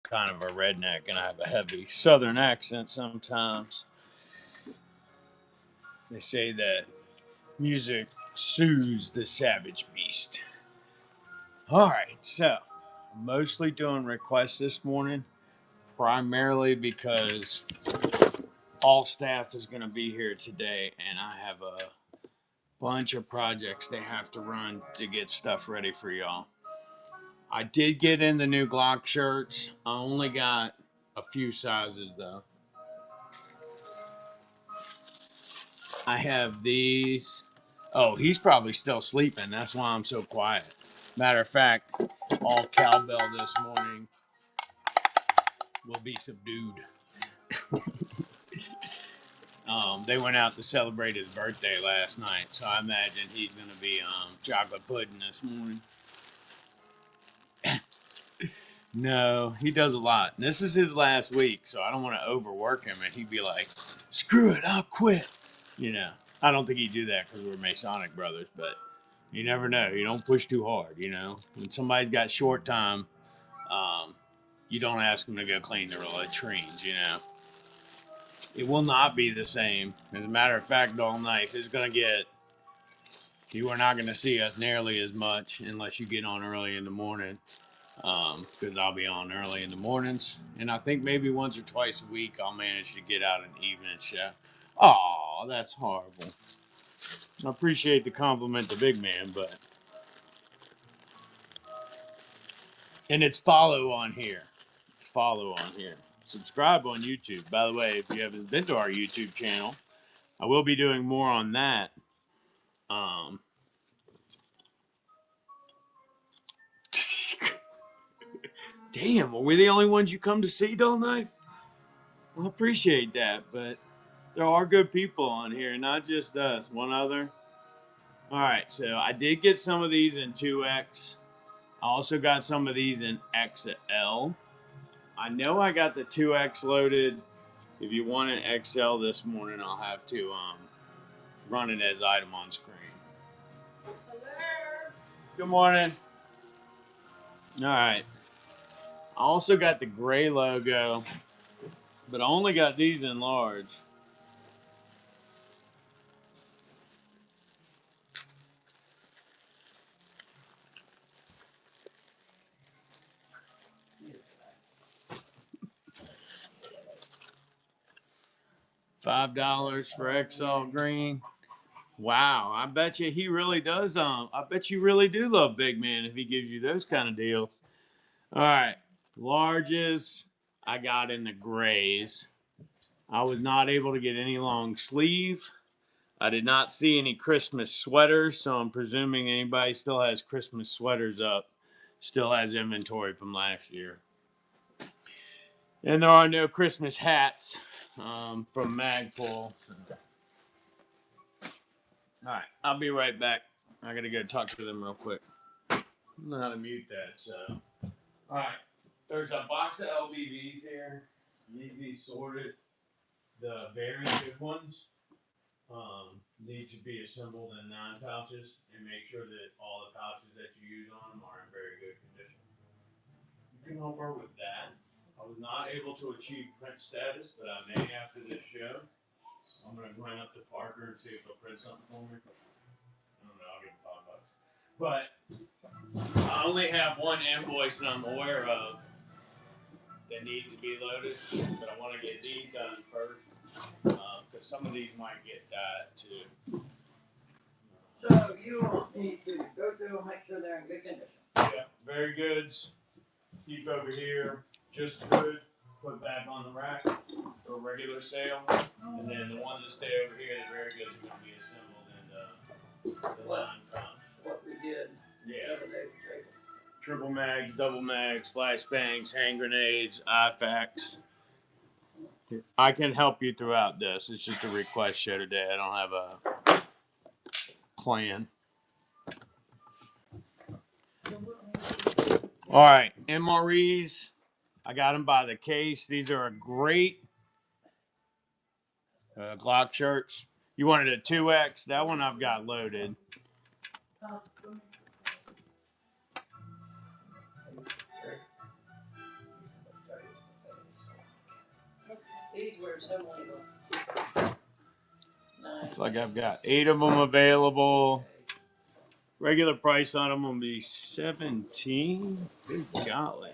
kind of a redneck and I have a heavy southern accent sometimes. They say that music soothes the savage beast. All right, so I'm mostly doing requests this morning, primarily because all staff is going to be here today, and I have a bunch of projects they have to run to get stuff ready for y'all. I did get in the new Glock shirts. I only got a few sizes though. I have these. Oh, he's probably still sleeping. That's why I'm so quiet. Matter of fact, all cowbell this morning will be subdued. They went out to celebrate his birthday last night, so I imagine he's going to be chocolate pudding this morning. No, he does a lot. This is his last week, so I don't want to overwork him, and he'd be like, "Screw it, I'll quit." You know, I don't think he'd do that because we're Masonic brothers, but you never know. You don't push too hard. You know, when somebody's got short time, you don't ask them to go clean their latrines. You know, it will not be the same. As a matter of fact, all night is gonna get. You are not gonna see us nearly as much unless you get on early in the morning. Because I'll be on early in the mornings, and I think maybe once or twice a week I'll manage to get out an evening show. Oh, that's horrible. I appreciate the compliment to Big Man, but and it's follow on here. It's follow on here. Subscribe on YouTube. By the way, if you haven't been to our YouTube channel, I will be doing more on that. Um, Damn, are we the only ones you come to see, Dull Knife? I appreciate that, but there are good people on here, not just us. One other. All right, so I did get some of these in 2X. I also got some of these in XL. I know I got the 2X loaded. If you want an XL this morning, I'll have to run it as item on screen. Hello. Good morning. All right. I also got the gray logo, but I only got these in large. $5 for XL green. Wow, I bet you he really does. I bet you really do love Big Man if he gives you those kind of deals. All right, larges I got in the grays. I was not able to get any long sleeve. I did not see any Christmas sweaters, so I'm presuming anybody still has Christmas sweaters up, still has inventory from last year. And there are no Christmas hats from Magpul. All right, I'll be right back. I gotta go talk to them real quick. I don't know how to mute that. So, all right, there's a box of LBVs here. Need to be sorted. The very good ones need to be assembled in 9 pouches and make sure that all the pouches that you use on them are in very good condition. You can help her with that. I was not able to achieve print status, but I may after this show. I'm gonna run up to Parker and see if they'll print something for me. I don't know, I'll give them $5. But I only have one invoice that I'm aware of that needs to be loaded, but I want to get these done first because some of these might get dyed too. So you want me to go through and make sure they're in good condition? Yeah, very goods. Keep over here, just as good. Put back on the rack for regular sale, and then the ones that stay over here, the very goods are going to be assembled in the line pouch. What we did. Yeah. The other day. Triple mags, double mags, flashbangs, hand grenades, IFAKs. I can help you throughout this. It's just a request show today. I don't have a plan. All right, MREs. I got them by the case. These are a great Glock shirts. You wanted a 2X? That one I've got loaded. These were so labeled. Looks like I've got 8 of them available. Regular price on them will be $17. Good golly.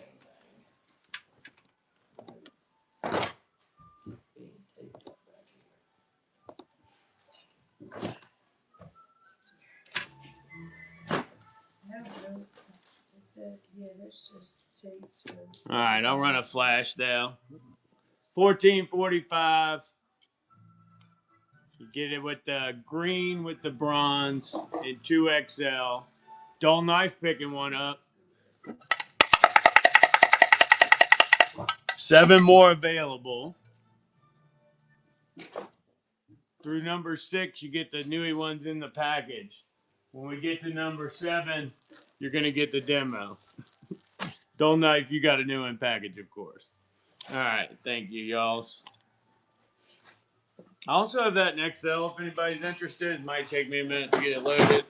All right, I'll run a flash now. $14.45. You get it with the green with the bronze and 2XL. Dull knife picking one up. 7 more available. Through number 6, you get the newy ones in the package. When we get to number 7, you're going to get the demo. Dull knife, you got a new one package, of course. All right, thank you, y'all. I also have that in XL if anybody's interested. It might take me a minute to get it loaded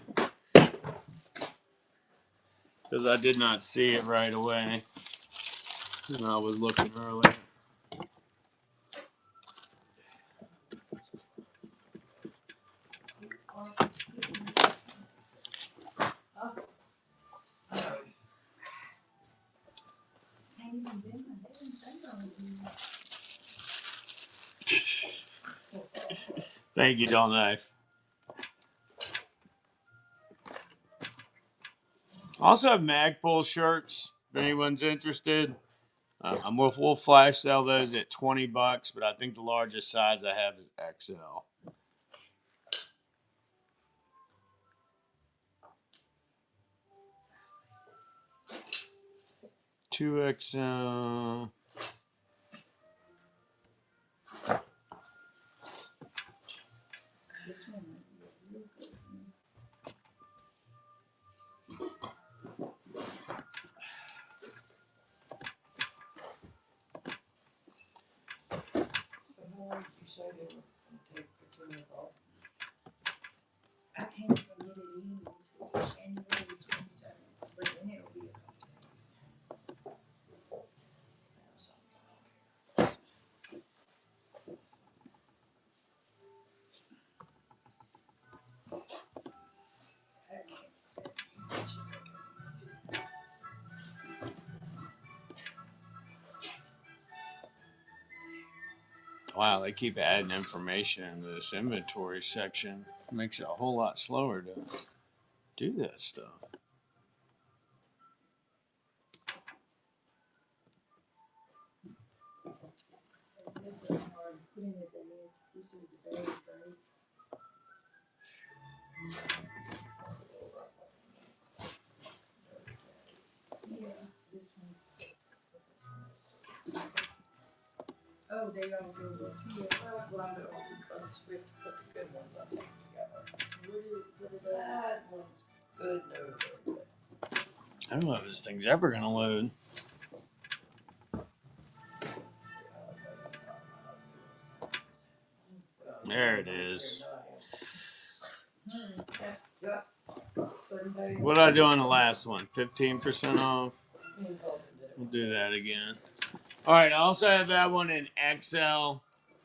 because I did not see it right away when I was looking earlier. Thank you, Dull Knife. I also have Magpul shirts if anyone's interested. We'll flash sell those at $20, but I think the largest size I have is XL. $2XL. I can't even get it in until January 27th, but then it'll be a couple days. Wow, they keep adding information into this inventory section. Makes it a whole lot slower to do that stuff. This is hard putting it in. This is the bag, right? Yeah, this one's. Oh, they all go up here. Well, I'm going because we have to put the good ones on together. What are those? That one's good, no good. I don't know if this thing's ever going to load. There it is. Yeah. What did I do on the last one? 15% off? We'll do that again. All right, I also have that one in XL. I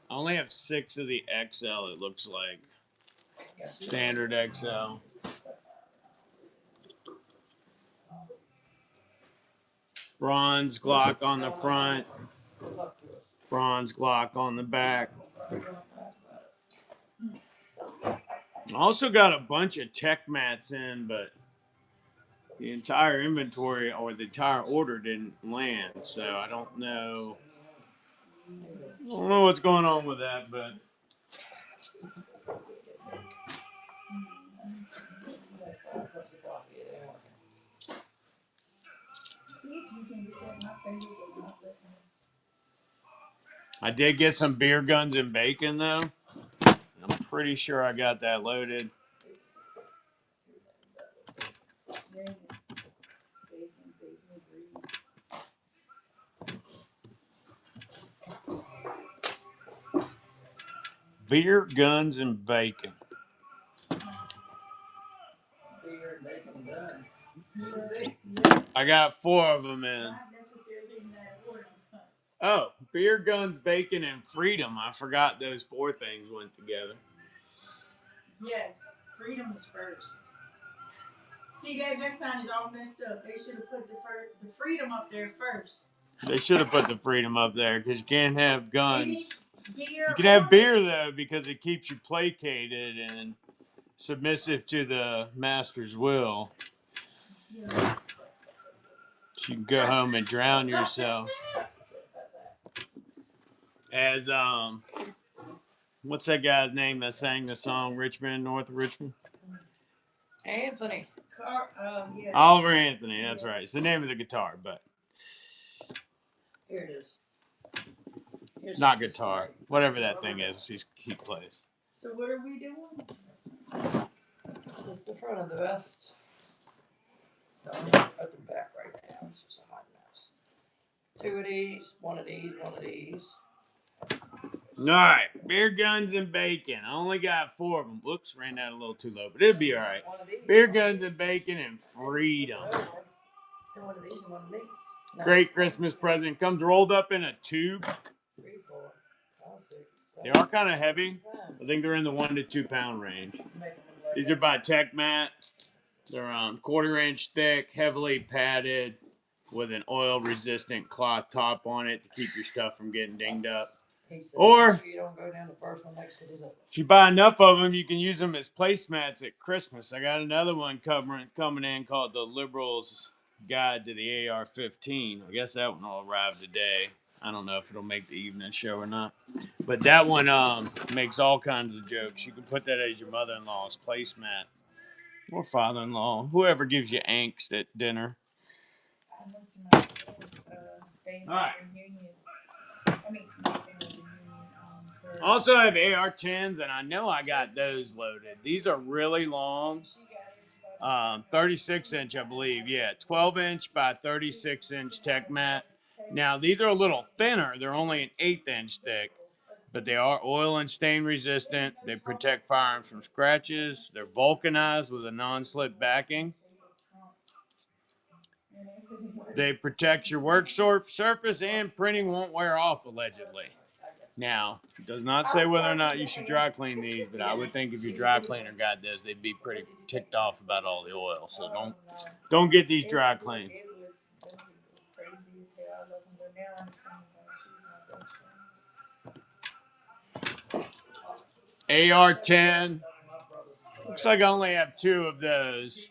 only have 6 of the XL, it looks like. Standard XL. Bronze Glock on the front. Bronze Glock on the back. I also got a bunch of tech mats in, but the entire inventory or the entire order didn't land, so I don't know. I don't know what's going on with that, but See if you can get that. My fingers are not letting me. I did get some beer guns and bacon though. I'm pretty sure I got that loaded. Bacon, grease. Beer, guns, and bacon. Beer and bacon done. Yeah. I got 4 of them in. Not necessarily in that order. Oh, Beer, guns, bacon, and freedom. I forgot those 4 things went together. Yes, freedom is first. See, that sign is all messed up. They should have put the freedom up there first. They should have put the freedom up there because you can't have guns. Beer. You can have beer, though, because it keeps you placated and submissive to the master's will. Yeah. So you can go home and drown yourself. As, what's that guy's name that sang the song Richmond, North of Richmond? Anthony. Yeah. Oliver Anthony, that's right. It's the name of the guitar, but. Here it is. Here's Not guitar. Whatever that thing is, he plays. So what are we doing? This is the front of the vest. Open back right now. It's just a hot mess. 2 of these, 1 of these, 1 of these. All right, beer, guns, and bacon. I only got 4 of them. Whoops, ran that a little too low, but it'll be all right. Beer, guns, and bacon, and freedom. 1 of these and 1 of these. No. Great Christmas present. Comes rolled up in a tube. 3, 4, 5, 6, 7. They are kind of heavy. I think they're in the 1 to 2 pound range. These are by TechMat. They're 1/4 inch thick, heavily padded, with an oil-resistant cloth top on it to keep your stuff from getting dinged up. Or you don't go down the first one next to the if you buy enough of them, you can use them as placemats at Christmas. I got another one coming in called The Liberal's Guide to the AR-15. I guess that one will arrive today. I don't know if it'll make the evening show or not. But that one makes all kinds of jokes. You can put that as your mother-in-law's placemat. Or father-in-law. Whoever gives you angst at dinner. I went to my family All right. reunion. I mean, my family reunion. Also, I have AR-10s, and I know I got those loaded. These are really long. 36-inch, I believe. Yeah, 12-inch by 36-inch TechMat. Now, these are a little thinner. They're only an 1/8 inch thick, but they are oil and stain resistant. They protect firearms from scratches. They're vulcanized with a non-slip backing. They protect your work surface, and printing won't wear off, allegedly. Now, it does not say whether or not you should dry clean these, but I would think if your dry cleaner got this, they'd be pretty ticked off about all the oil. So don't get these dry cleaned. AR-10. Looks like I only have 2 of those.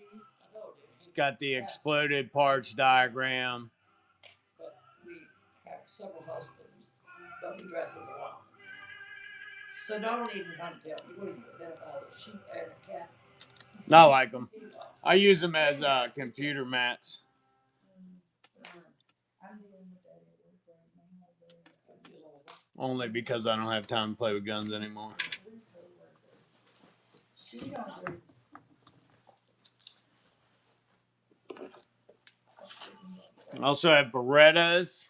It's got the exploded parts diagram. But we have several husbands, but we dress as a lot. So don't even come tell me what you identify the sheep and a cat. I like them. I use them as computer mats. Only because I don't have time to play with guns anymore. I also have Berettas.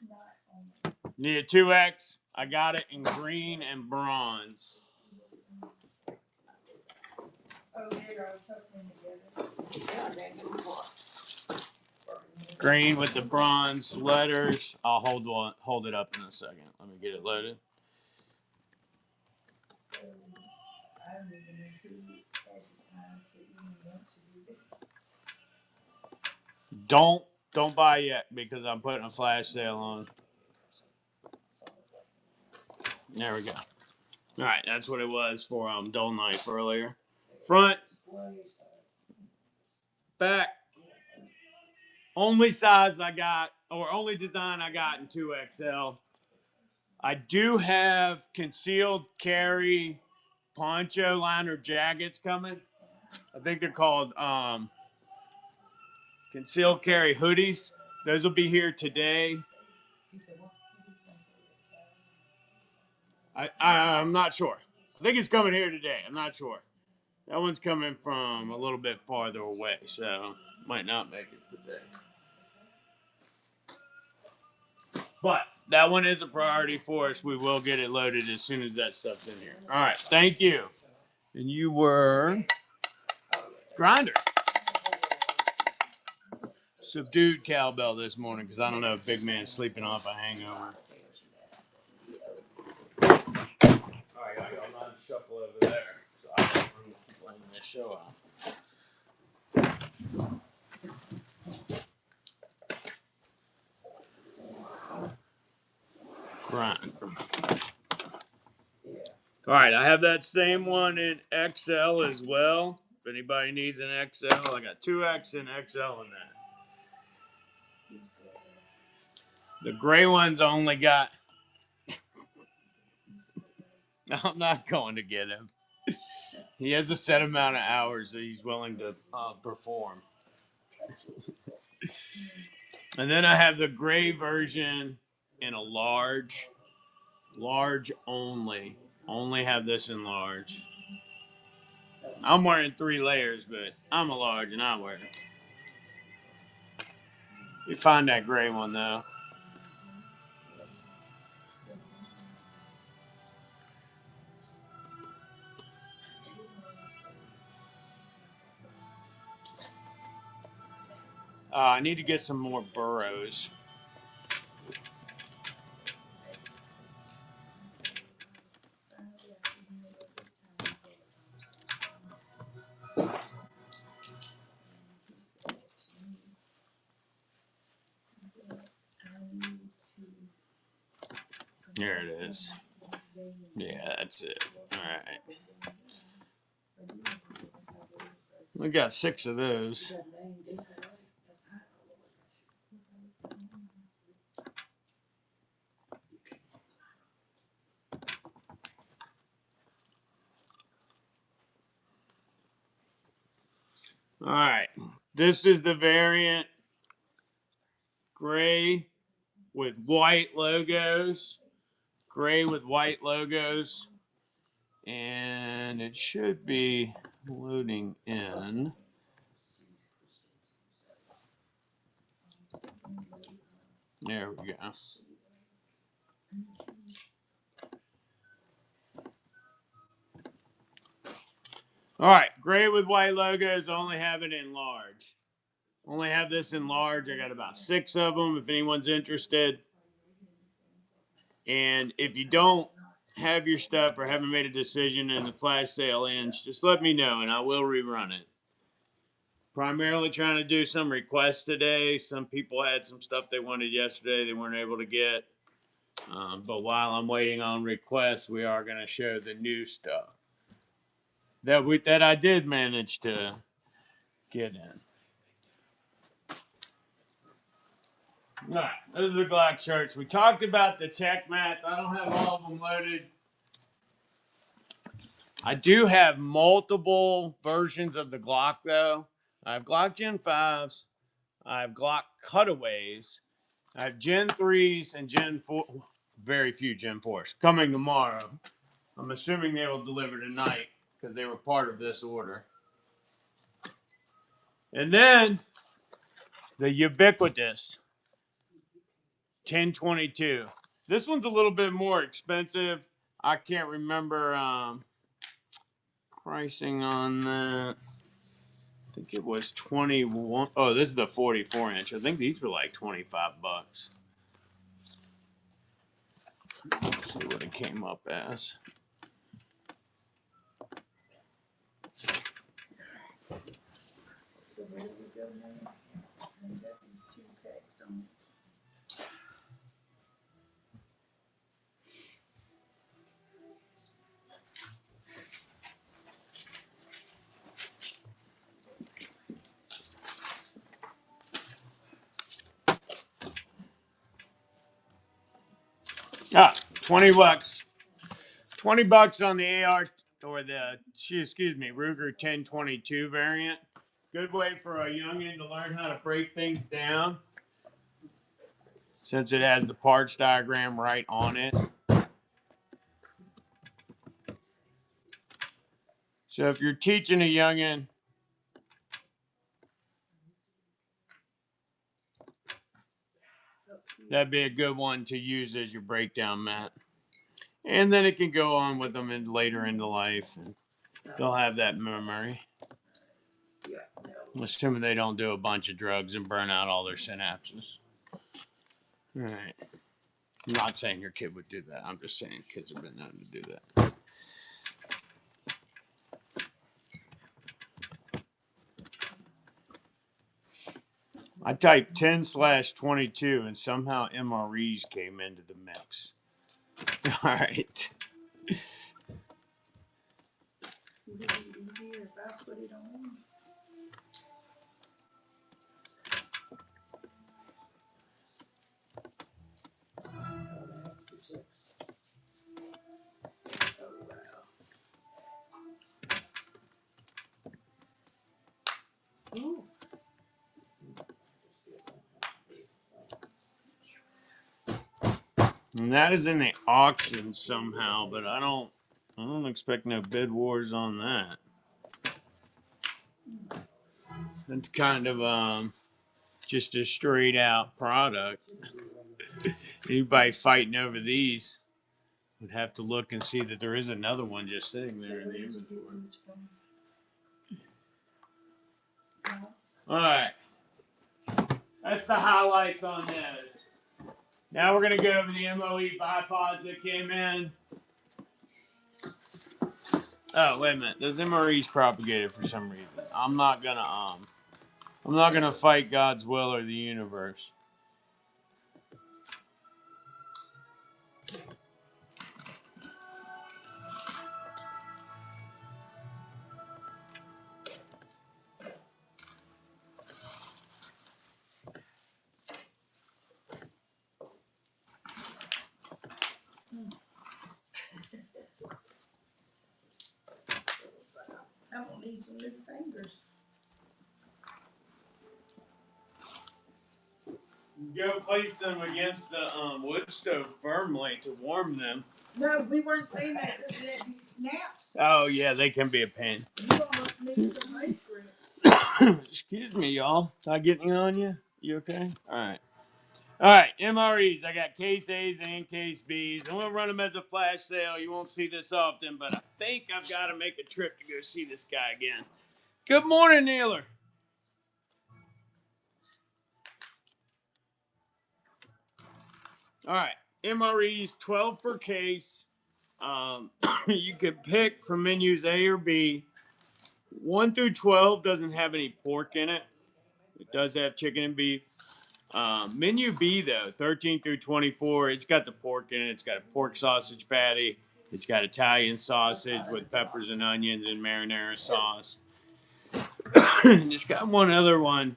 Need a 2X. I got it in green and bronze. Oh, they're all tucked in together. Green with the bronze letters. I'll hold it up in a second. Let me get it loaded. So, I don't even know who has the time to even want to do this. Don't buy yet because I'm putting a flash sale on. There we go. All right, that's what it was for dull knife earlier. Front, back. Only size I got, or only design I got in 2XL. I do have concealed carry poncho liner jackets coming. I think they're called concealed carry hoodies. Those will be here today. I'm not sure. I think it's coming here today. I'm not sure. That one's coming from a little bit farther away, so might not make it today. But that one is a priority for us. We will get it loaded as soon as that stuff's in here. All right, thank you. And you were Grinder. Subdued cowbell this morning because I don't know if Bigman's sleeping off a hangover. I'm not shuffle over there. So I don't run this show off. Grind. Yeah. All right, I have that same one in XL as well. If anybody needs an XL, I got 2X and XL in that. The gray one's only got. I'm not going to get him. He has a set amount of hours that he's willing to perform. And then I have the gray version in a large only. Only have this in large. I'm wearing 3 layers, but I'm a large and I wear it. You find that gray one though. I need to get some more burrows. There it is. Yeah, that's it. All right. We got 6 of those. All right. This is the variant gray with white logos. Gray with white logos. And it should be loading in. There we go. All right, gray with white logos, only have it in large. Only have this in large. I got about 6 of them if anyone's interested. And if you don't have your stuff or haven't made a decision and the flash sale ends, just let me know and I will rerun it. Primarily trying to do some requests today. Some people had some stuff they wanted yesterday they weren't able to get. But while I'm waiting on requests, we are going to show the new stuff that I did manage to get in. All right, those are the Glock shirts. We talked about the tech mats. I don't have all of them loaded. I do have multiple versions of the Glock, though. I have Glock Gen 5s. I have Glock cutaways. I have Gen 3s and Gen 4. Very few Gen 4s coming tomorrow. I'm assuming they will deliver tonight because they were part of this order. And then the ubiquitous 1022. This one's a little bit more expensive. I can't remember pricing on that. I think it was 21. Oh, this is the 44 inch. I think these were like $25. Let's see what it came up as. So where do we go now? I got these 2 packs on. $20. $20 on the AR or the Ruger 1022 variant. Good way for a youngin to learn how to break things down since it has the parts diagram right on it. So if you're teaching a youngin, that'd be a good one to use as your breakdown mat. And then it can go on with them later into life. And they'll have that memory. Assuming they don't do a bunch of drugs and burn out all their synapses. All right. I'm not saying your kid would do that. I'm just saying kids have been known to do that. I typed 10/22 and somehow MREs came into the mix. All right. Would it be easier if I put it on? Ooh. And that is in the auction somehow, but I don't expect no bid wars on that. It's kind of just a straight out product. Anybody fighting over these would have to look and see that there is another one just sitting there in the inventory. All right. That's the highlights on this. Now we're going to go over the MOE bipods that came in. Oh, wait a minute. Those MREs propagated for some reason. I'm not gonna fight God's will or the universe. I'm gonna need some new fingers. Go place them against the wood stove firmly to warm them. No, we weren't saying that because there'd be snaps. Oh yeah, they can be a pain. You almost need some ice grips. Excuse me, y'all. Did I get any on you? You okay? All right. All right, MREs. I got case A's and case B's. I'm gonna run them as a flash sale. You won't see this often, but I think I've got to make a trip to go see this guy again. Good morning, Neeler. All right, MREs 12 per case. You can pick from menus A or B. 1 through 12 doesn't have any pork in it. It does have chicken and beef. Menu B, though, 13 through 24, it's got the pork in it. It's got a pork sausage patty. It's got Italian sausage with peppers and onions and marinara sauce. It's got one other one.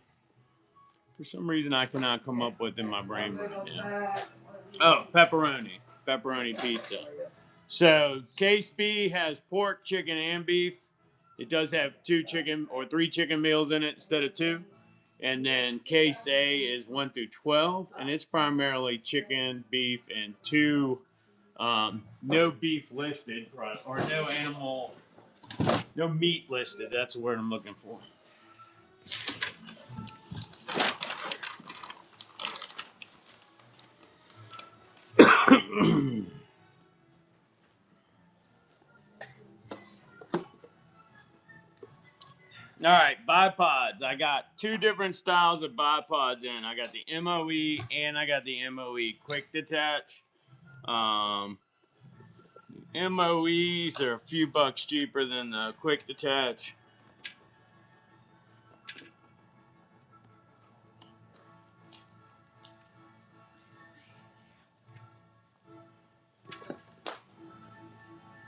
For some reason, I cannot come up with in my brain right now. Oh, pepperoni. Pepperoni pizza. So, case B has pork, chicken, and beef. It does have 2 chicken or 3 chicken meals in it instead of 2. And then case A is 1 through 12, and it's primarily chicken, beef, and 2 no beef listed, or no meat listed. That's the word I'm looking for. All right, bipods. I got 2 different styles of bipods in. I got the MOE and I got the MOE quick detach. MOEs are a few bucks cheaper than the quick detach.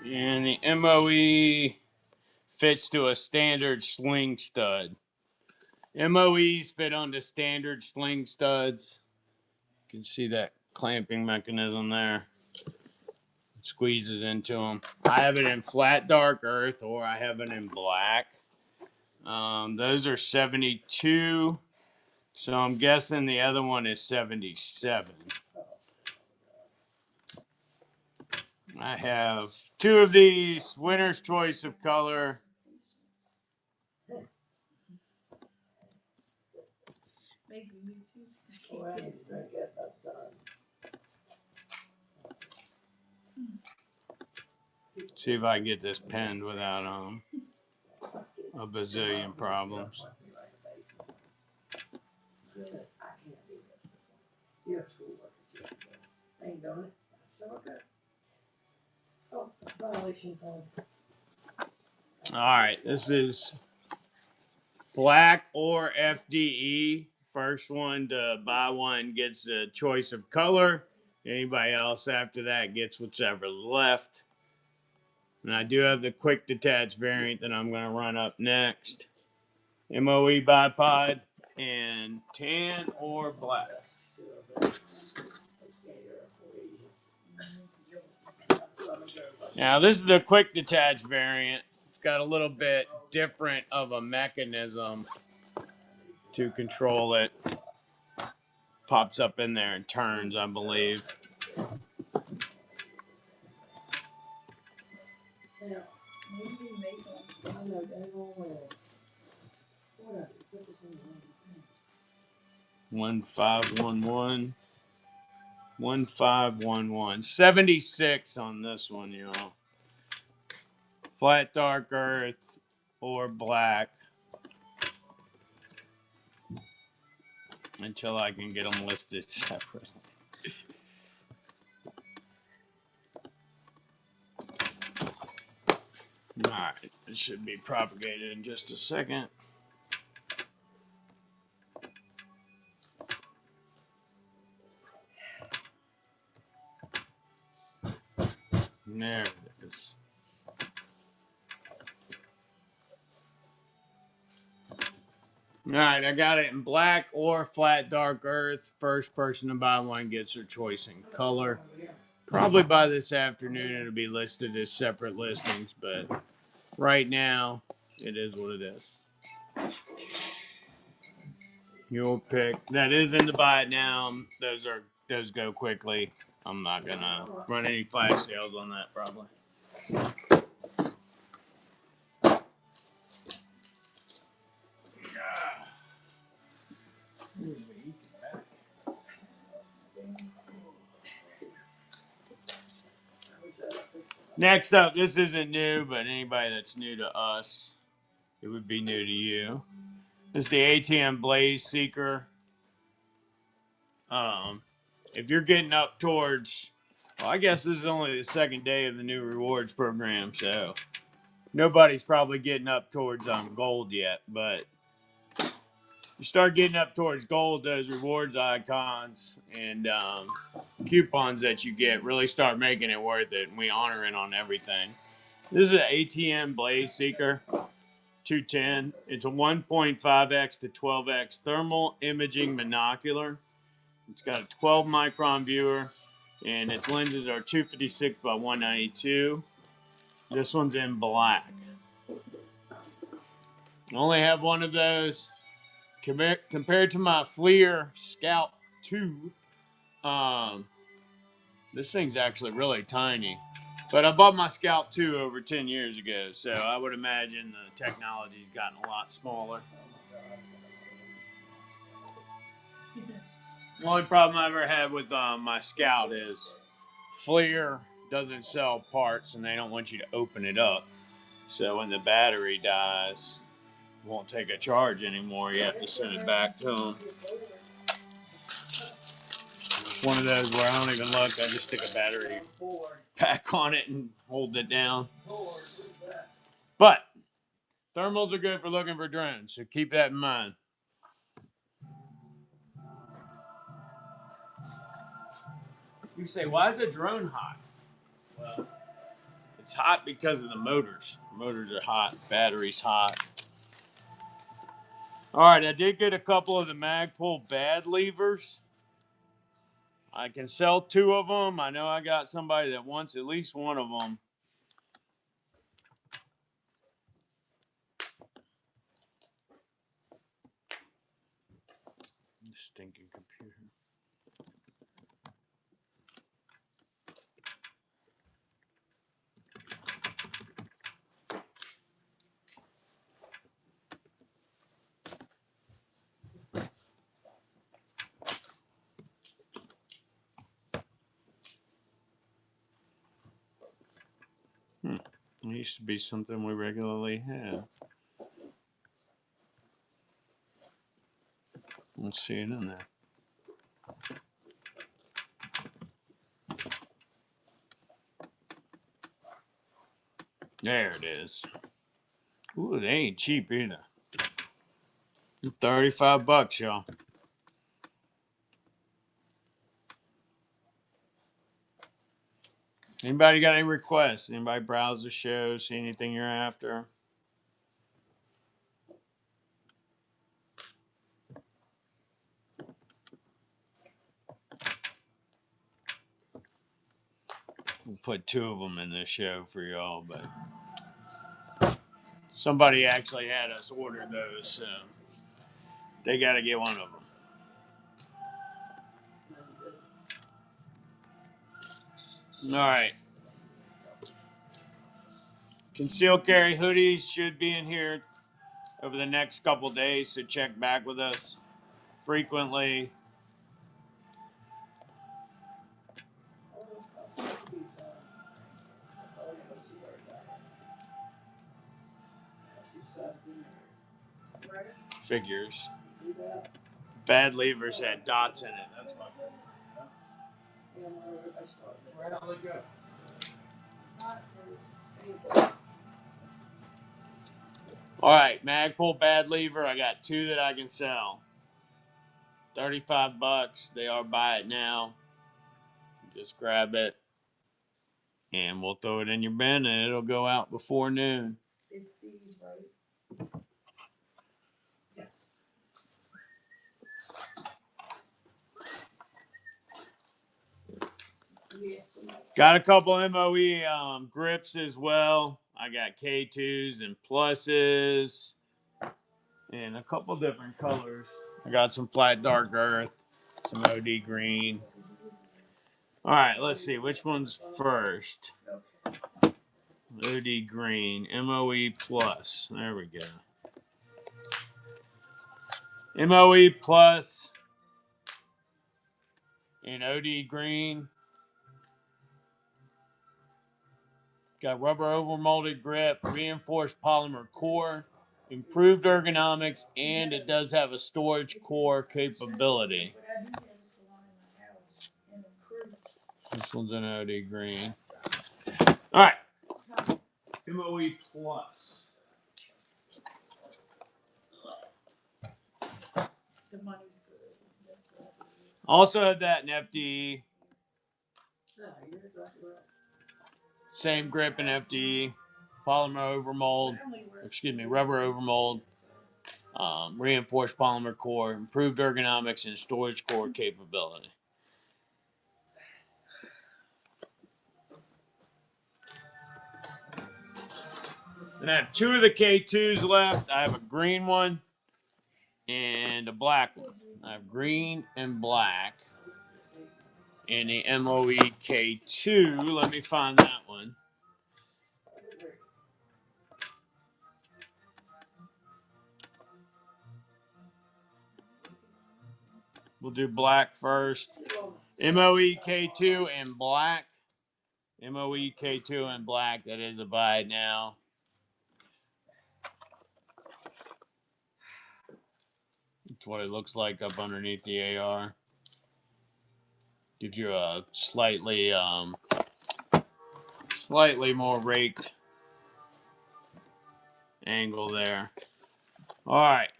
And the MOE fits to a standard sling stud. MOEs fit onto standard sling studs. You can see that clamping mechanism there. It squeezes into them. I have it in flat dark earth or I have it in black. Those are 72. So I'm guessing the other one is 77. I have 2 of these. Winner's choice of color. Maybe me too, 'cause I Well, can't he's gonna get that done. See if I can get this pinned without a bazillion problems. I can't do this. You have schoolwork. I ain't doing it. So, okay. Oh, that's violations on. All right, this is black or FDE. First one to buy one gets a choice of color. Anybody else after that gets whichever's left. And I do have the quick detach variant that I'm going to run up next. MOE bipod and tan or black. Now this is the quick detach variant. It's got a little bit different of a mechanism to control it. Pops up in there and turns, I believe. One 1511 76 on this one, y'all. Flat dark earth or black until I can get them listed separately. Alright, it should be propagated in just a second. There it is. Alright, I got it in black or flat dark earth. First person to buy one gets their choice in color. Probably by this afternoon it'll be listed as separate listings, but right now it is what it is. Your pick. That is in the buy it now. Those go quickly. I'm not gonna run any flash sales on that probably. Next up, this isn't new, but anybody that's new to us, it would be new to you. This is the ATM Blaze Seeker. If you're getting up towards, well, I guess this is only the second day of the new rewards program, so nobody's probably getting up towards gold yet, but you start getting up towards gold, those rewards icons and coupons that you get really start making it worth it, and we honor it on everything. This is an ATM Blaze Seeker 210. It's a 1.5x to 12x thermal imaging monocular. It's got a 12 micron viewer, and its lenses are 256 by 192. This one's in black. I only have one of those. Compared to my FLIR Scout 2, this thing's actually really tiny. But I bought my Scout 2 over 10 years ago, so I would imagine the technology's gotten a lot smaller. The only problem I ever had with my Scout is FLIR doesn't sell parts, and they don't want you to open it up. So when the battery dies, it won't take a charge anymore. You have to send it back to them. It's one of those where I don't even look. I just stick a battery pack on it and hold it down. But thermals are good for looking for drones, so keep that in mind. You say, why is a drone hot? Well, it's hot because of the motors. Motors are hot, battery's hot. All right, I did get a couple of the Magpul bad levers. I can sell 2 of them. I know I got somebody that wants at least one of them. Stinking computer. It used to be something we regularly had. Let's see it in there. There it is. Ooh, they ain't cheap either. $35, y'all. Anybody got any requests? Anybody browse the show, see anything you're after? We'll put 2 of them in this show for y'all, but somebody actually had us order those, so they got to get one of them. All right. Concealed carry hoodies should be in here over the next couple days, so check back with us frequently. Figures. Bad levers had dots in it. That's why. Where'd all they go? All right, Magpul bad lever. I got 2 that I can sell. $35. They are buy it now. Just grab it, and we'll throw it in your bin, and it'll go out before noon. It's these, right? Yes. Got a couple MOE grips as well. I got K2s and pluses and a couple different colors. I got some flat dark earth, some OD green. All right, let's see. Which one's first? OD green, MOE plus. There we go. MOE plus and OD green. Got rubber overmolded grip, reinforced polymer core, improved ergonomics, and it does have a storage core capability. This one's an OD green. All right. MOE plus. The money's good. Also had that in FDE. Same grip in FDE. Polymer overmold. Excuse me, rubber overmold. Reinforced polymer core. Improved ergonomics and storage core capability. And I have 2 of the K2s left. I have a green one and a black one. I have green and black. And the MOE K2. Let me find that one. We'll do black first. MOE K2 and black. MOE K2 and black. That is a buy now. That's what it looks like up underneath the AR. Gives you a slightly more raked angle there. All right.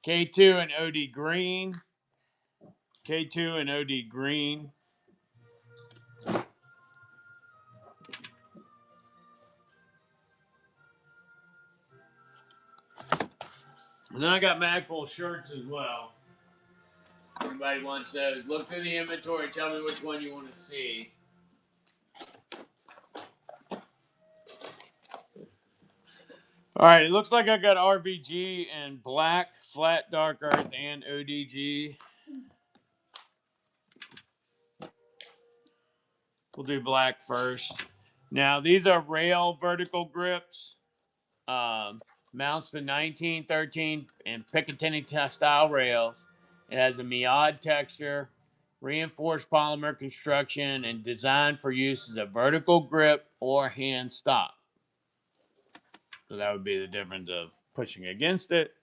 K2 and OD green. K2 and OD green. And then I got Magpul shirts as well. Everybody wants those. Look through the inventory. Tell me which one you want to see. All right, it looks like I got RVG and black, flat dark earth, and ODG. We'll do black first. Now, these are rail vertical grips. Mounts to 19, 13, and Picatinny style rails. It has a miad texture, reinforced polymer construction, and designed for use as a vertical grip or hand stop. So that would be the difference of pushing against it,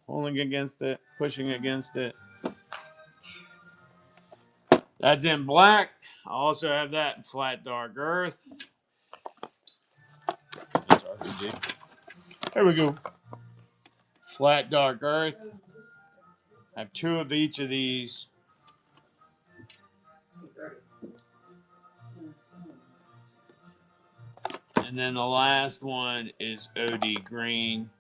pulling against it, pushing against it. That's in black. I also have that in flat dark earth. That's RPG. There we go. Flat dark earth. I have 2 of each of these. And then the last one is OD Green.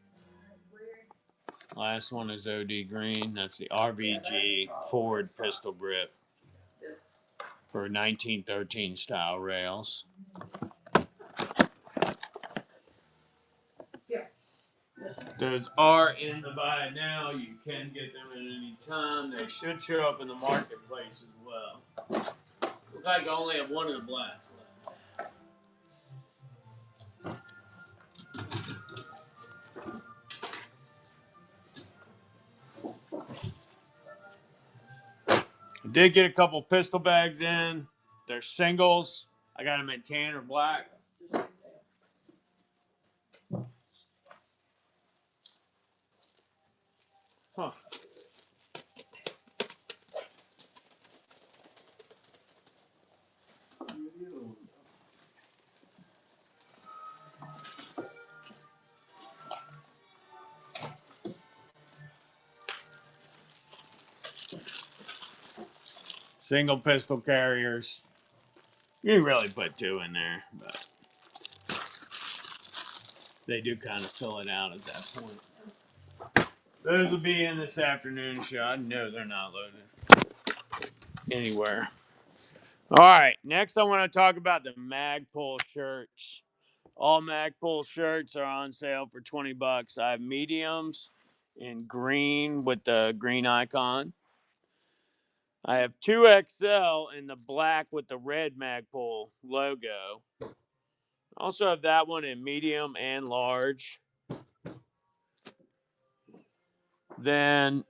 Last one is OD Green. That's the RVG forward pistol grip for 1913 style rails. Those are in the buy now. You can get them at any time. They should show up in the marketplace as well. Looks like I only have one of the blacks left. I did get a couple pistol bags in. They're singles. I got them in tan or black. Huh. Single pistol carriers. You can really put two in there, but they do kind of fill it out at that point. Those will be in this afternoon shot. No, they're not loaded anywhere. All right, next I want to talk about the Magpul shirts. All Magpul shirts are on sale for $20. I have mediums in green with the green icon. I have 2XL in the black with the red Magpul logo. I also have that one in medium and large. Then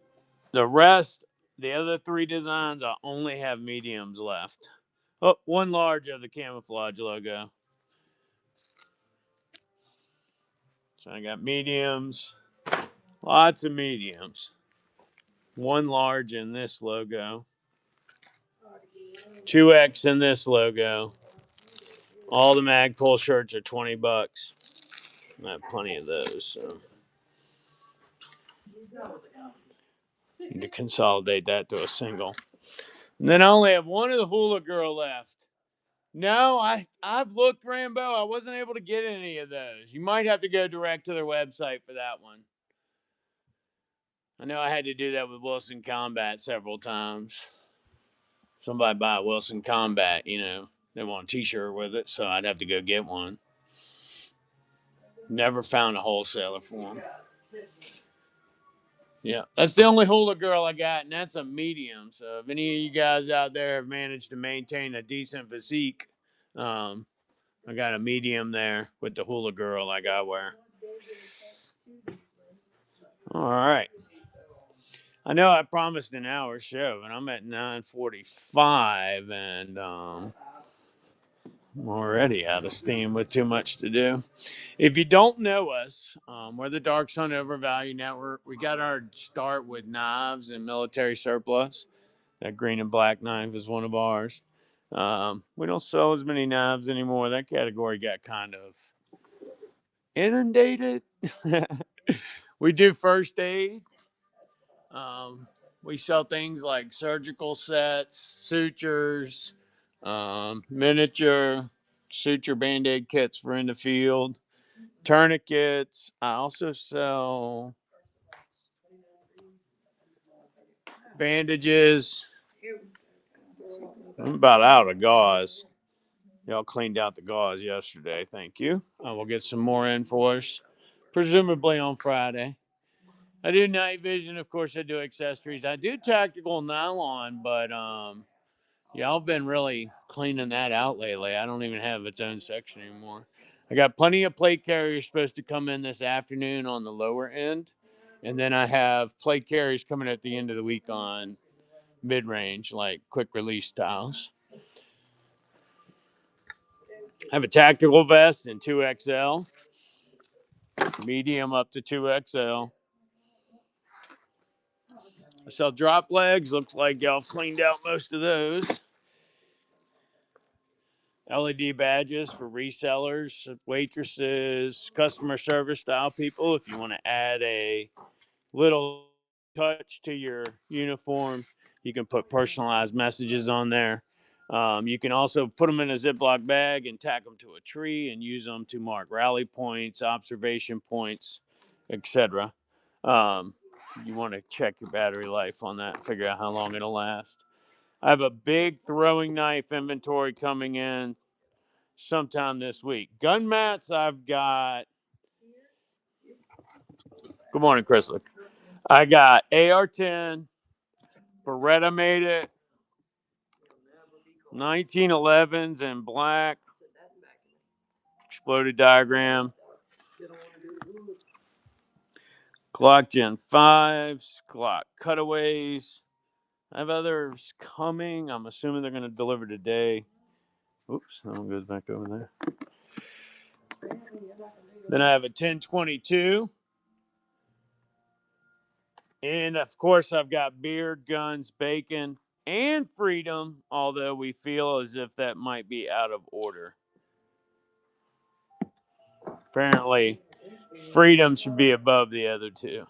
the rest, the other three designs, I only have mediums left. Oh, one large of the camouflage logo. So I got mediums, lots of mediums. One large in this logo. 2X in this logo. All the Magpul shirts are $20. I have plenty of those, so need to consolidate that to a single. And then I only have one of the Hula Girl left. No, I've looked, Rambo. I wasn't able to get any of those. You might have to go direct to their website for that one. I know I had to do that with Wilson Combat several times. Somebody buy a Wilson Combat, they want a t-shirt with it, so I'd have to go get one. Never found a wholesaler for them. Yeah, that's the only Hula Girl I got, and that's a medium. So if any of you guys out there have managed to maintain a decent physique, I got a medium there with the Hula Girl I got wear. All right. I know I promised an hour show, and I'm at 9:45, and I'm already out of steam with too much to do. If you don't know us, we're the Dark Sun Overvalue Network. We got our start with knives and military surplus. That green and black knife is one of ours. We don't sell as many knives anymore. That category got kind of inundated. We do first aid. We sell things like surgical sets, sutures, miniature suture band-aid kits for in the field, tourniquets. I also sell bandages. I'm about out of gauze. Y'all cleaned out the gauze yesterday. Thank you. I will get some more in for us, presumably on Friday. I do night vision. Of course, I do accessories. I do tactical nylon, but y'all been really cleaning that out lately. I don't even have its own section anymore. I got plenty of plate carriers supposed to come in this afternoon on the lower end. And then I have plate carriers coming at the end of the week on mid-range, like quick release styles. I have a tactical vest in 2XL, medium up to 2XL. I sell drop legs. Looks like y'all cleaned out most of those. LED badges for resellers, waitresses, customer service style people. If you want to add a little touch to your uniform, you can put personalized messages on there. You can also put them in a Ziploc bag and tack them to a tree and use them to mark rally points, observation points, etc. You want to check your battery life on that, figure out how long it'll last. I have a big throwing knife inventory coming in sometime this week. Gun mats, I've got. Good morning, Chrysler. I got AR-10. Beretta made it. 1911s in black. Exploded diagram. Glock Gen 5s. Glock cutaways. I have others coming. I'm assuming they're going to deliver today. Oops, that one goes back over there. Then I have a 1022. And of course, I've got beard, guns, bacon, and freedom, although we feel as if that might be out of order. Apparently, freedom should be above the other two.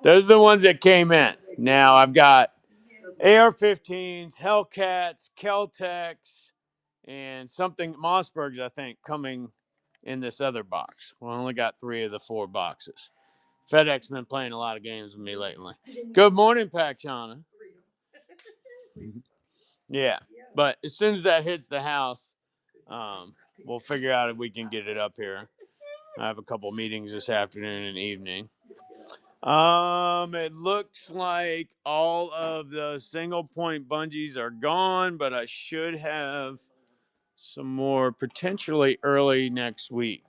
Those are the ones that came in. Now I've got AR-15s, Hellcats, Kel-Tecs, and something Mossbergs, I think, coming in this other box. We only got 3 of the 4 boxes. FedEx been playing a lot of games with me lately. Good morning, Pachana. Yeah, but as soon as that hits the house, we'll figure out if we can get it up here. I have a couple meetings this afternoon and evening. It looks like all of the single point bungees are gone, but I should have some more potentially early next week.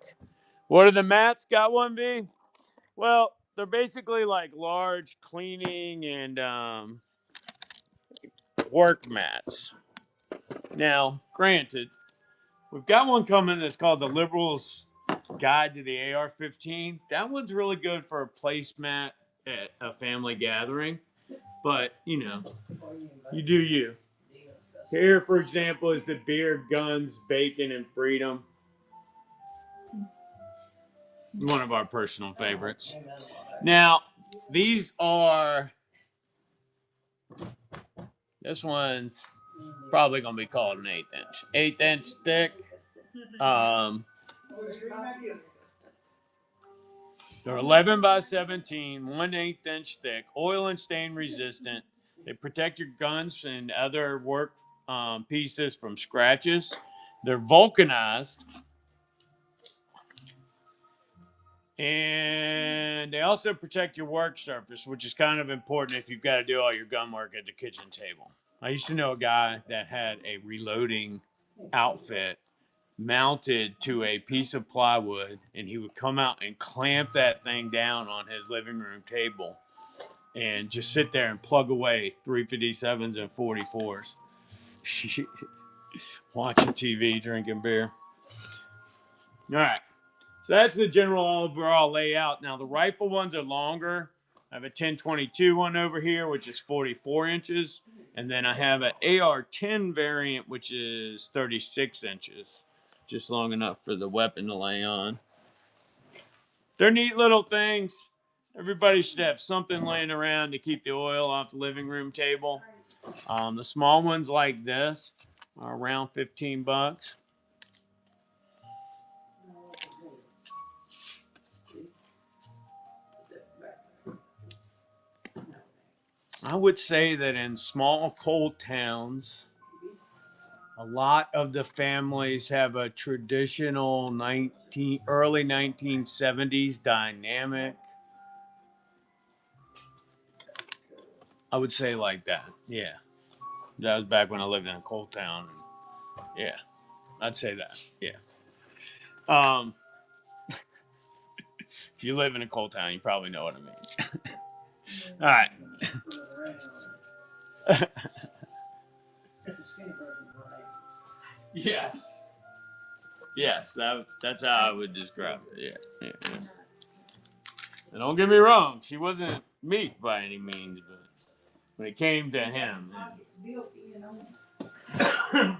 What are the mats? Got one, B? Well, they're basically like large cleaning and work mats. Now, granted, we've got one coming that's called the Liberals Guide to the AR-15. That one's really good for a placemat at a family gathering. But, you know, you do you. Here, for example, is the beard, guns, bacon, and freedom. One of our personal favorites. Now, these are... This one's probably going to be called an 1/8 inch. 1/8 inch thick. They're 11 by 17, 1/8 inch thick, oil and stain resistant. They protect your guns and other work pieces from scratches. They're vulcanized. And they also protect your work surface, which is kind of important if you've got to do all your gun work at the kitchen table. I used to know a guy that had a reloading outfit mounted to a piece of plywood, and he would come out and clamp that thing down on his living room table and just sit there and plug away 357s and 44s. Watching TV, drinking beer. All right. So that's the general overall layout. Now, the rifle ones are longer. I have a 1022 one over here, which is 44 inches. And then I have an AR-10 variant, which is 36 inches. Just long enough for the weapon to lay on. They're neat little things. Everybody should have something laying around to keep the oil off the living room table. The small ones like this are around $15. I would say that in small coal towns, a lot of the families have a traditional early 1970s dynamic. I would say like that. Yeah. That was back when I lived in a coal town. Yeah. I'd say that. Yeah. If you live in a coal town, you probably know what I mean. All right. Yes. Yes, that's how I would describe it. Yeah. And don't get me wrong, she wasn't meek by any means, but when it came to him. All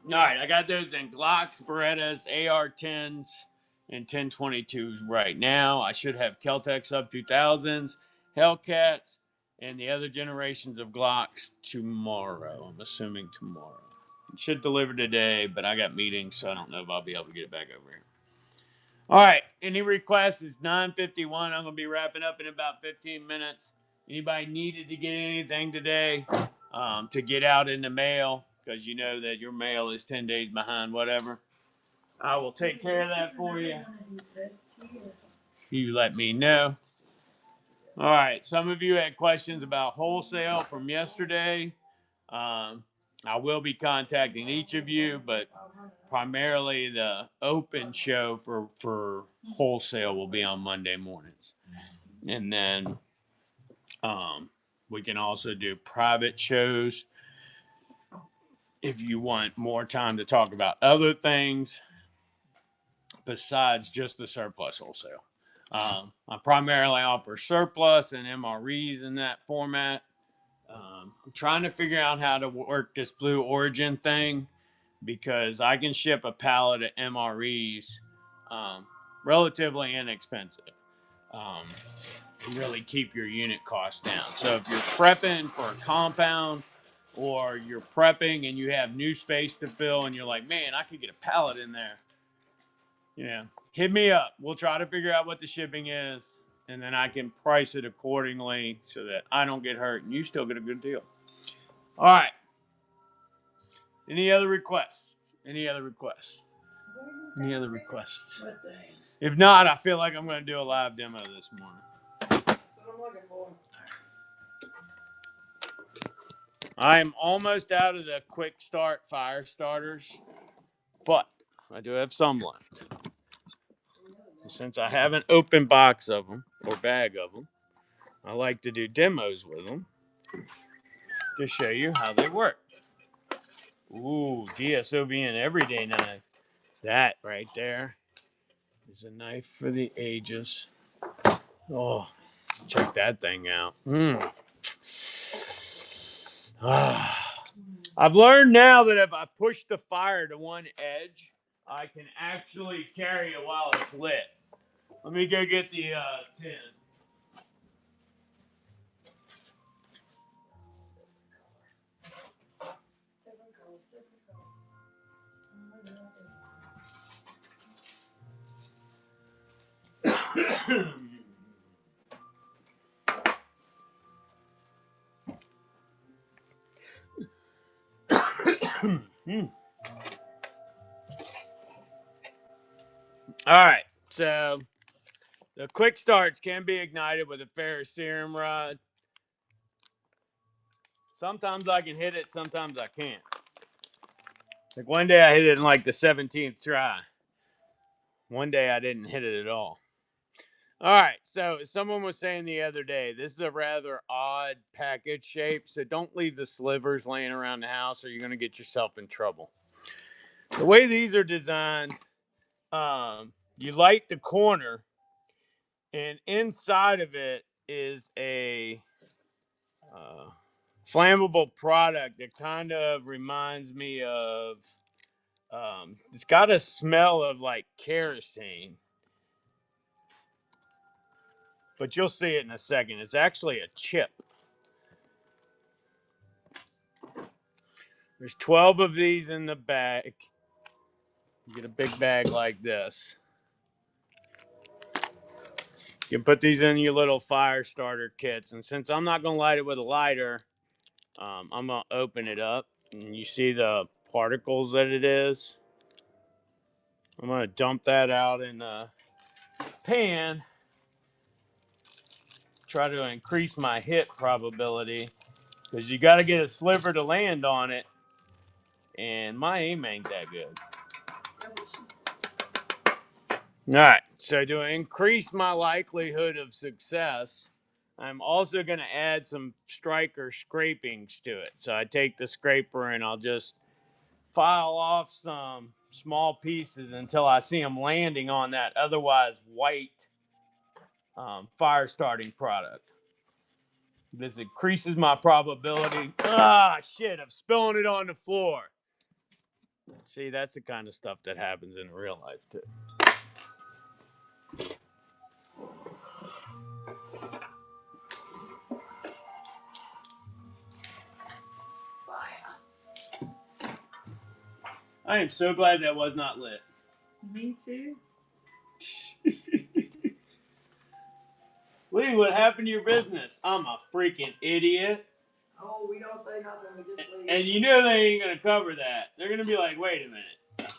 right, I got those in Glocks, Berettas, AR-10s, and 1022s right now. I should have Kel-Tecs Sub 2000s, Hellcats, and the other generations of Glocks tomorrow. I'm assuming tomorrow. It should deliver today, but I got meetings, so I don't know if I'll be able to get it back over here. All right. Any requests? It's 9:51. I'm going to be wrapping up in about 15 minutes. Anybody needed to get anything today to get out in the mail, because you know that your mail is 10 days behind, whatever, I will take care of that for you. You let me know. All right. Some of you had questions about wholesale from yesterday. I will be contacting each of you, but primarily the open show for wholesale will be on Monday mornings. And then we can also do private shows if you want more time to talk about other things besides just the surplus wholesale. I primarily offer surplus and MREs in that format. I'm trying to figure out how to work this Blue Origin thing, because I can ship a pallet of MREs relatively inexpensive. Really keep your unit costs down. So if you're prepping for a compound, or you're prepping and you have new space to fill and you're like, man, I could get a pallet in there, hit me up. We'll try to figure out what the shipping is, and then I can price it accordingly so that I don't get hurt and you still get a good deal. All right. Any other requests? Any other requests? Any other requests? What things? If not, I feel like I'm going to do a live demo this morning. That's what I'm looking for. I am almost out of the quick start fire starters, but I do have some left. Since I have an open box of them or bag of them, I like to do demos with them to show you how they work. Ooh, DSOBN everyday knife. That right there is a knife for the ages. Oh, check that thing out. I've learned now that if I push the fire to one edge, I can actually carry it while it's lit. Let me go get the tin. All right, so the quick starts can be ignited with a ferrocerium rod. Sometimes I can hit it, sometimes I can't. Like one day I hit it in like the 17th try. One day I didn't hit it at all. All right, so someone was saying the other day, this is a rather odd package shape, so don't leave the slivers laying around the house or you're going to get yourself in trouble. The way these are designed, you light the corner, and inside of it is a flammable product that kind of reminds me of, it's got a smell of like kerosene. But you'll see it in a second. It's actually a chip. There's 12 of these in the bag. You get a big bag like this. You can put these in your little fire starter kits. And since I'm not going to light it with a lighter, I'm going to open it up. And you see the particles that it is. I'm going to dump that out in a pan. Try to increase my hit probability, because you got to get a sliver to land on it. And my aim ain't that good. All right, so to increase my likelihood of success, I'm also going to add some striker scrapings to it. So I take the scraper and I'll just file off some small pieces until I see them landing on that otherwise white fire starting product. This increases my probability. Shit, I'm spilling it on the floor. See, that's the kind of stuff that happens in real life too. I am so glad that was not lit. Me too. Lee, what happened to your business? I'm a freaking idiot. Oh, we don't say nothing, we just leave. And you know they ain't going to cover that. They're going to be like, wait a minute.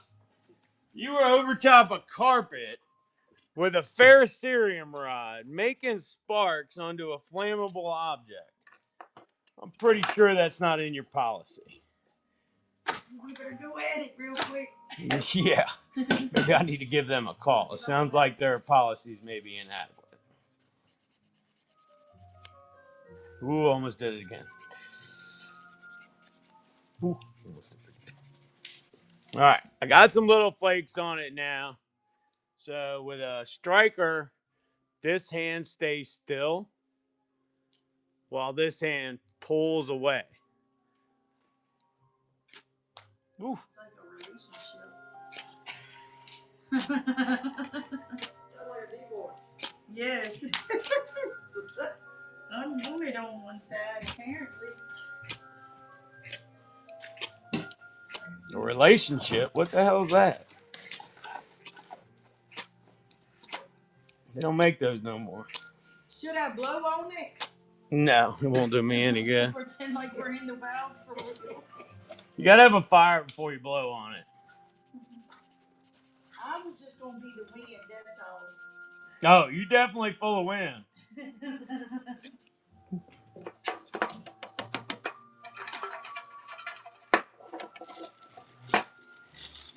You were over top a carpet with a ferrocerium rod making sparks onto a flammable object. I'm pretty sure that's not in your policy. We better go at it real quick. Yeah. Maybe I need to give them a call. It sounds like their policies may be inadequate. Ooh, almost did it again. Ooh, all right, I got some little flakes on it now. So with a striker, this hand stays still while this hand pulls away. Ooh. It's like a relationship. Yes. Unemployed on one side, apparently. A relationship? What the hell is that? They don't make those no more. Should I blow on it? No, it won't do me any good. Pretend like we're in the wild for real. You gotta have a fire before you blow on it. I was just gonna be the wind, that's all. Oh, you definitely full of wind.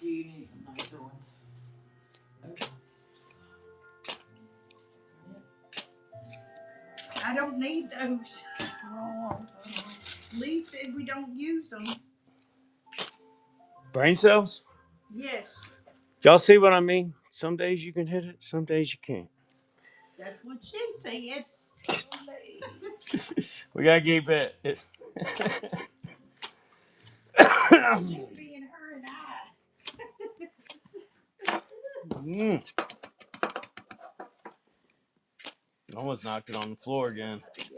Do you need some nicer ones? Okay. I don't need those. Lee said we don't use them. Brain cells? Yes, Y'all see what I mean? Some days you can hit it, some days you can't. that's what she said. We gotta keep it. She'll be in her and I. Almost knocked it on the floor again. It's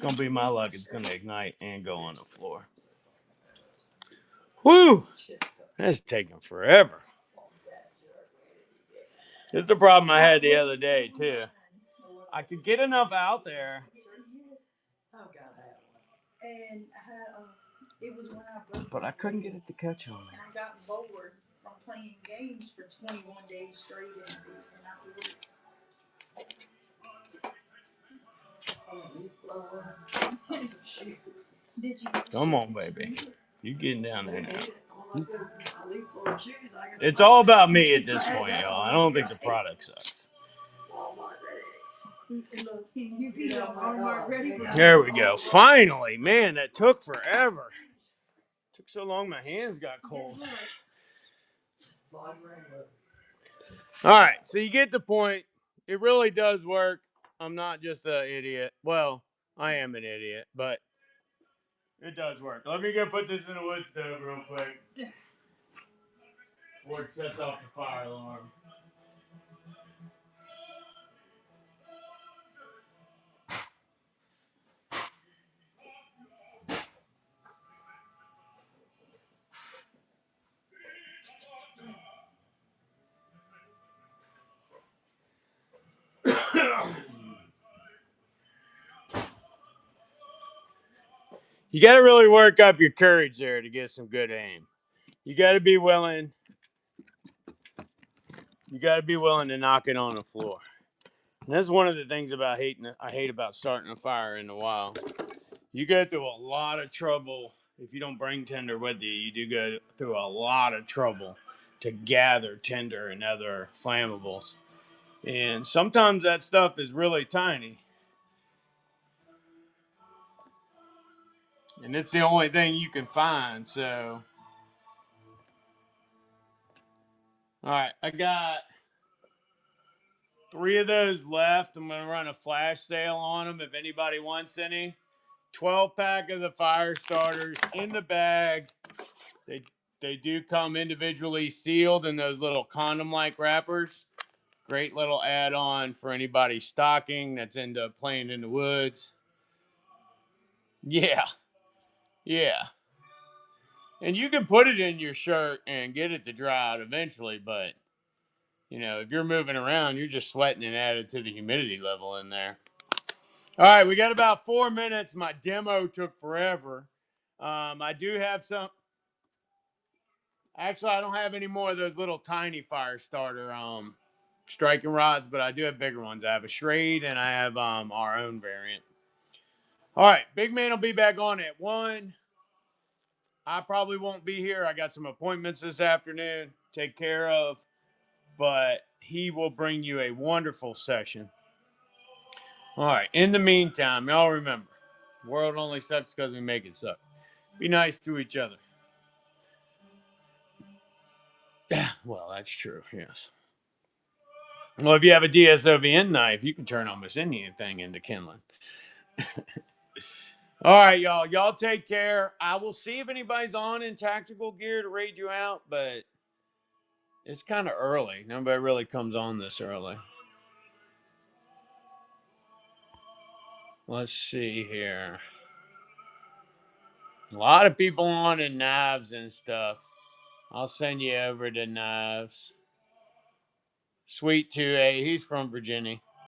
gonna be my luck. It's gonna ignite and go on the floor. Whew! That's taking forever. This is the problem I had the other day too. I could get enough out there. Oh, God, I have one. And it was when I broke. But I couldn't get it to catch on. And I got bored from playing games for 21 days straight, and I ordered. Did you? Come on, baby. You getting down there now. Shoes, It's all about me at this point, y'all. I don't think the product sucks. You be on Walmart ready for There we go. Finally, man, that took forever. Took so long, my hands got cold. All right, so you get the point. It really does work. I'm not just an idiot. Well, I am an idiot, but it does work. Let me go put this in the wood stove real quick before it sets off the fire alarm. You got to really work up your courage there to get some good aim. You got to be willing. You got to be willing to knock it on the floor. And that's one of the things about I hate about starting a fire in the wild. You go through a lot of trouble. If you don't bring tinder with you, you do go through a lot of trouble to gather tinder and other flammables. And sometimes that stuff is really tiny. And it's the only thing you can find, so. All right, I got 3 of those left. I'm going to run a flash sale on them if anybody wants any. 12-pack of the fire starters in the bag. They do come individually sealed in those little condom-like wrappers. Great little add-on for anybody stocking that's into playing in the woods. Yeah. And you can put it in your shirt and get it to dry out eventually, but you know, if you're moving around, you're just sweating and added to the humidity level in there. All right, we got about 4 minutes. My demo took forever. I do have some. Actually, I don't have any more of those little tiny fire starter striking rods, but I do have bigger ones. I have a Schrade and I have our own variant. All right, Big Man will be back on at 1. I probably won't be here. I got some appointments this afternoon to take care of, but he will bring you a wonderful session. All right, in the meantime, y'all remember, the world only sucks because we make it suck. Be nice to each other. Well, that's true, yes. Well, if you have a DSOVN knife, you can turn almost anything into kindling. All right, y'all. Y'all take care. I will see if anybody's on in tactical gear to raid you out, but it's kind of early. Nobody really comes on this early. Let's see here. A lot of people on in knives and stuff. I'll send you over to knives. Sweet 2A. He's from Virginia.